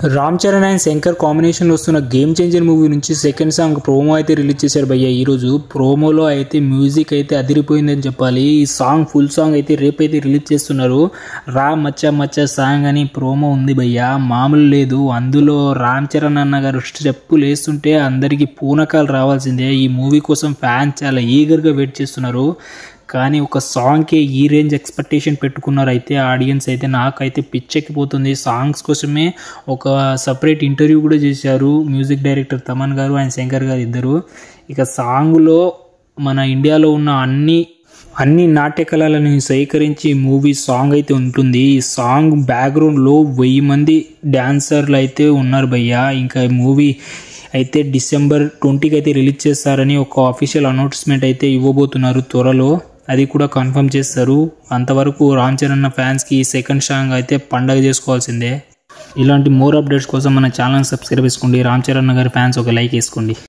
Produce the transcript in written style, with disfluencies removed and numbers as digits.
Ram Charan and Shankar కాంబినేషన్లో వస్తున్న game changer movie నుంచి సెకండ్ సాంగ్ ప్రోమో అయితే రిలీజ్ చేశారు భయ్య. ఈరోజు ప్రోమోలో అయితే మ్యూజిక్ అయితే అదిరిపోయిందని చెప్పాలి. ఈ సాంగ్ ఫుల్ సాంగ్ అయితే రేపైతే రిలీజ్ చేస్తున్నారు. రా మచ్చా మచ్చా సాంగ్ అని ప్రోమో ఉంది భయ్య, మామూలు లేదు. అందులో రామ్ చరణ్ అన్న గారు స్టెప్పులు వేస్తుంటే అందరికీ పూనకాలు రావాల్సిందే. ఈ మూవీ కోసం ఫ్యాన్స్ చాలా ఈగర్గా వెయిట్ చేస్తున్నారు. కానీ ఒక సాంగ్కే ఈ రేంజ్ ఎక్స్పెక్టేషన్ పెట్టుకున్నారు అయితే ఆడియన్స్ అయితే. నాకైతే పిచ్చెక్కిపోతుంది. సాంగ్స్ కోసమే ఒక సపరేట్ ఇంటర్వ్యూ కూడా చేశారు మ్యూజిక్ డైరెక్టర్ తమన్ గారు అండ్ శంకర్ గారు ఇద్దరు. ఇక సాంగ్లో మన ఇండియాలో ఉన్న అన్ని నాట్య కళలను సేకరించి మూవీ సాంగ్ అయితే ఉంటుంది. ఈ సాంగ్ బ్యాక్గ్రౌండ్లో 1000 మంది డాన్సర్లు అయితే ఉన్నారు భయ్య. ఇంకా మూవీ అయితే December 20కి అయితే రిలీజ్ చేస్తారని ఒక అఫీషియల్ అనౌన్స్మెంట్ అయితే ఇవ్వబోతున్నారు త్వరలో. అది కూడా కన్ఫర్మ్ చేస్తారు. అంతవరకు రామ్ చరణ్ ఫ్యాన్స్కి సెకండ్ సాంగ్ అయితే పండగ చేసుకోవాల్సిందే. ఇలాంటి మోర్ అప్డేట్స్ కోసం మన ఛానల్ సబ్స్క్రైబ్ చేసుకోండి. రామ్ చరణ్ గారి ఫ్యాన్స్ ఒక లైక్ వేసుకోండి.